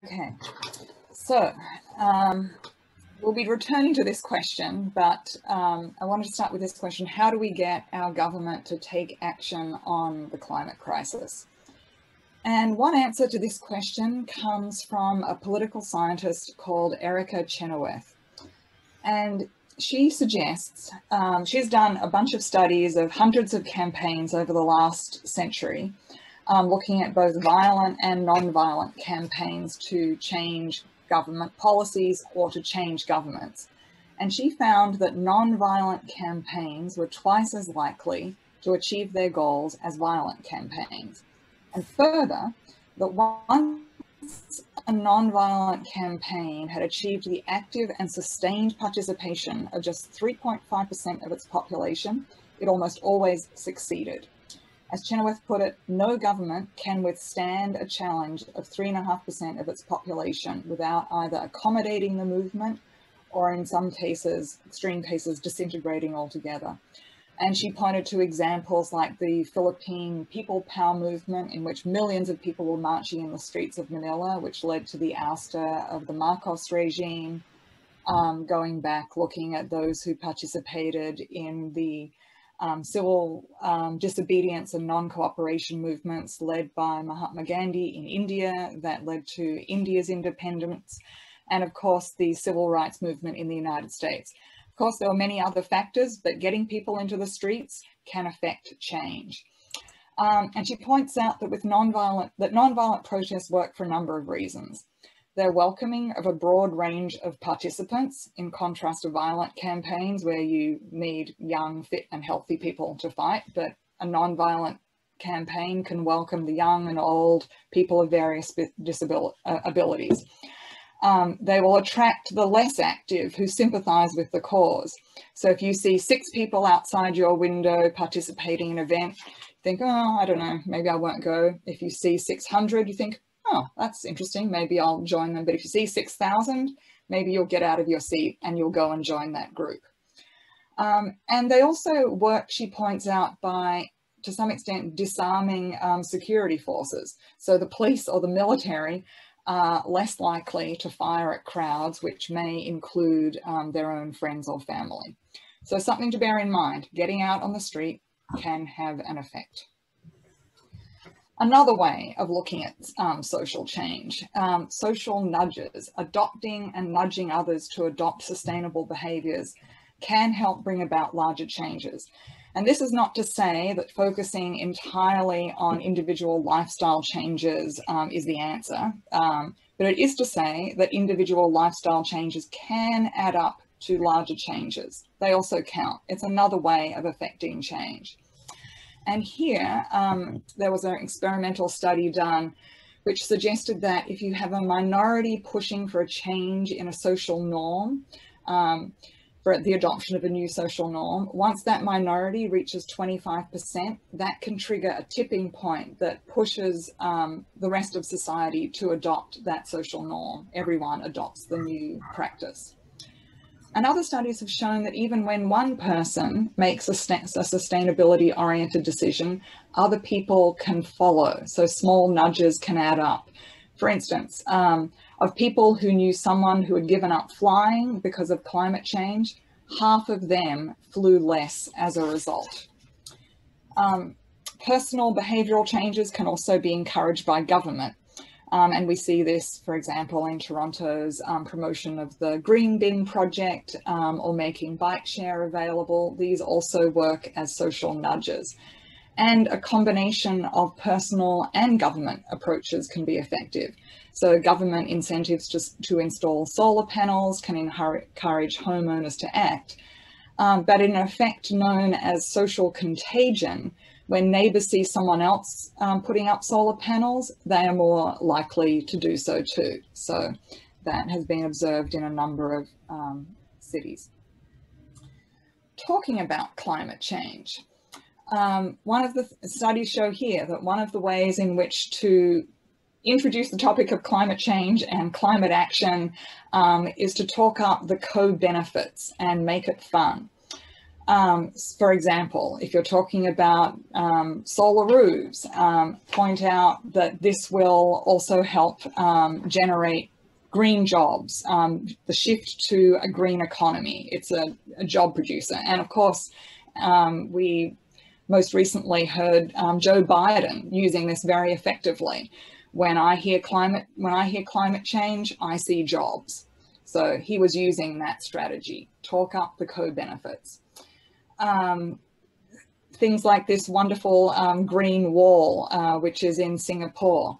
Okay, so we'll be returning to this question, but I wanted to start with this question. How do we get our government to take action on the climate crisis? And one answer to this question comes from a political scientist called Erica Chenoweth. And she suggests, she's done a bunch of studies of hundreds of campaigns over the last century, looking at both violent and non-violent campaigns to change government policies or to change governments. And she found that non-violent campaigns were twice as likely to achieve their goals as violent campaigns. And further, that once a non-violent campaign had achieved the active and sustained participation of just 3.5% of its population, it almost always succeeded. As Chenoweth put it, no government can withstand a challenge of 3.5% of its population without either accommodating the movement or, in some cases, extreme cases, disintegrating altogether. And she pointed to examples like the Philippine People Power movement, in which millions of people were marching in the streets of Manila, which led to the ouster of the Marcos regime. Going back, looking at those who participated in the civil disobedience and non-cooperation movements led by Mahatma Gandhi in India that led to India's independence, and of course the civil rights movement in the United States. Of course, there were many other factors, but getting people into the streets can affect change. And she points out that with non-violent protests work for a number of reasons. They're welcoming of a broad range of participants, in contrast to violent campaigns where you need young, fit and healthy people to fight, but a non-violent campaign can welcome the young and old, people of various abilities. They will attract the less active who sympathize with the cause. So if you see 6 people outside your window participating in an event, you think, oh, I don't know, maybe I won't go. If you see 600, you think, oh, that's interesting, maybe I'll join them. But if you see 6,000, maybe you'll get out of your seat and you'll go and join that group. And they also work, she points out, by, to some extent, disarming security forces. So the police or the military are less likely to fire at crowds, which may include their own friends or family. So something to bear in mind, getting out on the street can have an effect. Another way of looking at social change, social nudges, adopting and nudging others to adopt sustainable behaviours can help bring about larger changes. And this is not to say that focusing entirely on individual lifestyle changes is the answer, but it is to say that individual lifestyle changes can add up to larger changes. They also count. It's another way of affecting change. And here, there was an experimental study done which suggested that if you have a minority pushing for a change in a social norm, for the adoption of a new social norm, once that minority reaches 25%, that can trigger a tipping point that pushes the rest of society to adopt that social norm. Everyone adopts the new practice. And other studies have shown that even when one person makes a sustainability-oriented decision, other people can follow. So small nudges can add up. For instance, of people who knew someone who had given up flying because of climate change, half of them flew less as a result. Personal behavioural changes can also be encouraged by government. And we see this, for example, in Toronto's promotion of the Green Bin project or making bike share available. These also work as social nudges. And a combination of personal and government approaches can be effective. So government incentives to install solar panels can encourage homeowners to act. But in effect known as social contagion, when neighbours see someone else putting up solar panels, they are more likely to do so too. So that has been observed in a number of cities. Talking about climate change, one of the studies show here that one of the ways in which to introduce the topic of climate change and climate action is to talk up the co-benefits and make it fun. For example, if you're talking about solar roofs, point out that this will also help generate green jobs, the shift to a green economy. It's a job producer. And of course, we most recently heard Joe Biden using this very effectively. When I hear climate change, I see jobs. So he was using that strategy, talk up the co-benefits. Things like this wonderful green wall, which is in Singapore.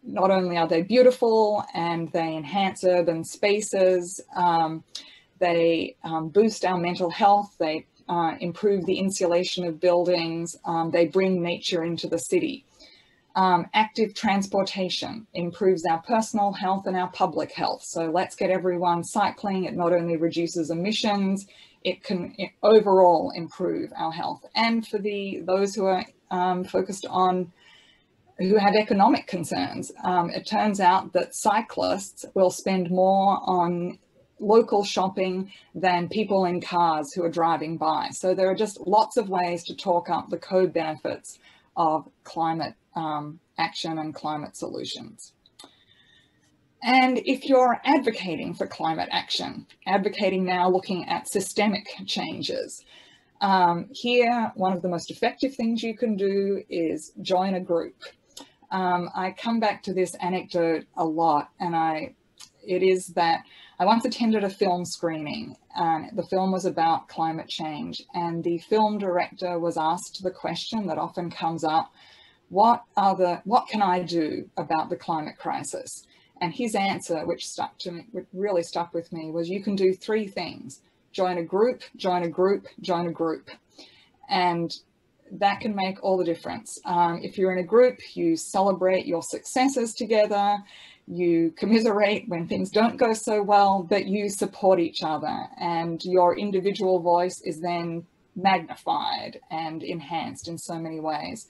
Not only are they beautiful and they enhance urban spaces, they boost our mental health, they improve the insulation of buildings, they bring nature into the city. Active transportation improves our personal health and our public health. So let's get everyone cycling. It not only reduces emissions, it can overall improve our health. And for those who are focused on, who have economic concerns, it turns out that cyclists will spend more on local shopping than people in cars who are driving by. So there are just lots of ways to talk up the co-benefits of climate action and climate solutions. And if you're advocating for climate action, advocating now looking at systemic changes, here, one of the most effective things you can do is join a group. I come back to this anecdote a lot, and it is that I once attended a film screening. The film was about climate change, and the film director was asked the question that often comes up, what can I do about the climate crisis? And his answer, which really stuck with me, was you can do 3 things: join a group, join a group, join a group. And that can make all the difference. If you're in a group, you celebrate your successes together, you commiserate when things don't go so well, but you support each other, and your individual voice is then magnified and enhanced in so many ways.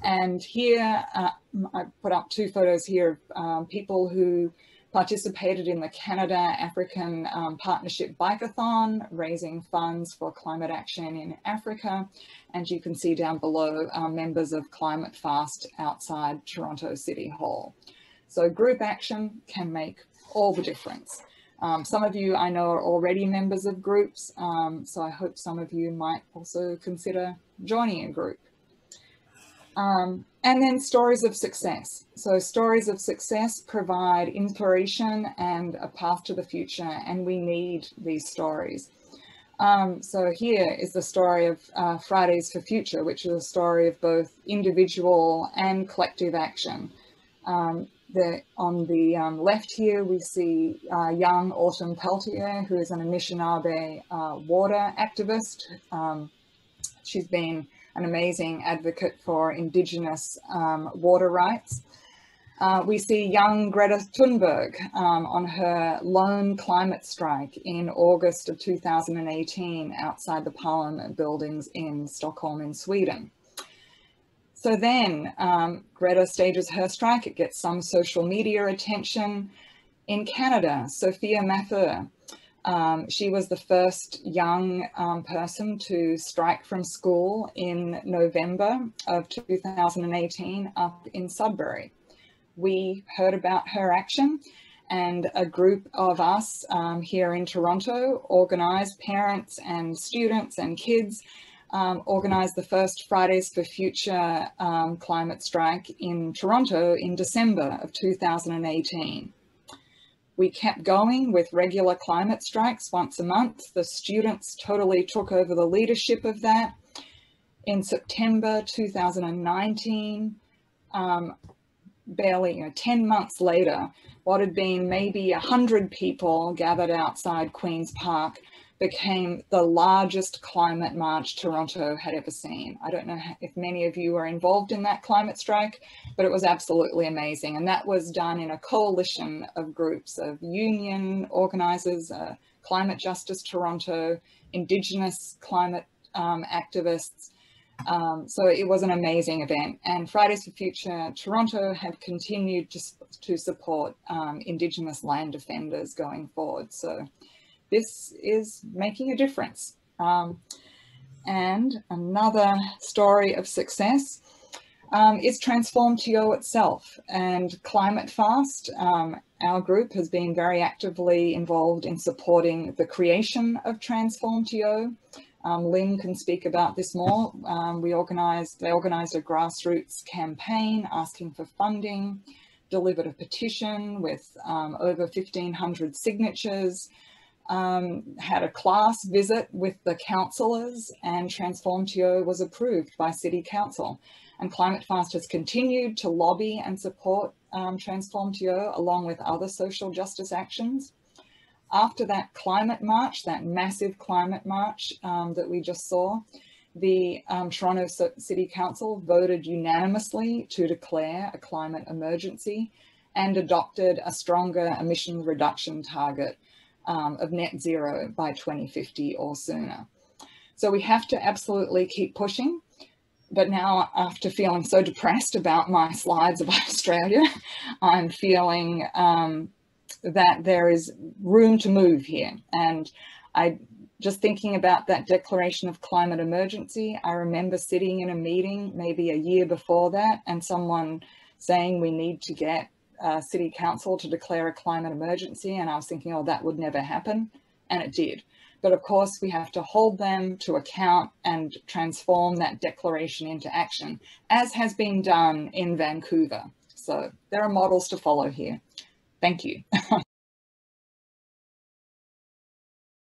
And here, I put up 2 photos here of people who participated in the Canada-African Partnership Bikeathon, raising funds for climate action in Africa. And you can see down below members of Climate Fast outside Toronto City Hall. So group action can make all the difference. Some of you I know are already members of groups, so I hope some of you might also consider joining a group. And then stories of success. So stories of success provide inspiration and a path to the future, and we need these stories. So here is the story of Fridays for Future, which is a story of both individual and collective action. On the left here, we see young Autumn Peltier, who is an Anishinaabe water activist. She's been an amazing advocate for Indigenous water rights. We see young Greta Thunberg on her lone climate strike in August of 2018 outside the Parliament buildings in Stockholm in Sweden. So then Greta stages her strike. It gets some social media attention. In Canada, Sophia Mathur, she was the first young person to strike from school in November of 2018 up in Sudbury. We heard about her action, and a group of us here in Toronto organized, parents and students and kids, organized the first Fridays for Future climate strike in Toronto in December of 2018. We kept going with regular climate strikes once a month. The students totally took over the leadership of that. In September 2019, barely 10 months later, what had been maybe 100 people gathered outside Queen's Park became the largest climate march Toronto had ever seen. I don't know if many of you were involved in that climate strike, but it was absolutely amazing. And that was done in a coalition of groups of union organizers, Climate Justice Toronto, Indigenous climate activists. So it was an amazing event. And Fridays for Future Toronto have continued to support Indigenous land defenders going forward. So this is making a difference. And another story of success is TRANSFORMTO itself, and Climate Fast. Our group has been very actively involved in supporting the creation of TRANSFORMTO. Lynn can speak about this more. They organised a grassroots campaign asking for funding, delivered a petition with over 1,500 signatures, had a class visit with the councillors, and TRANSFORMTO was approved by City Council. And Climate Fast has continued to lobby and support TRANSFORMTO along with other social justice actions. After that climate march, that massive climate march that we just saw, the Toronto City Council voted unanimously to declare a climate emergency and adopted a stronger emissions reduction target of net zero by 2050 or sooner. So we have to absolutely keep pushing. But now, after feeling so depressed about my slides about Australia, I'm feeling that there is room to move here. And just thinking about that declaration of climate emergency, I remember sitting in a meeting maybe a year before that and someone saying we need to get City Council to declare a climate emergency. And I was thinking, oh, that would never happen. And it did. But of course, we have to hold them to account and transform that declaration into action, as has been done in Vancouver. So there are models to follow here. Thank you.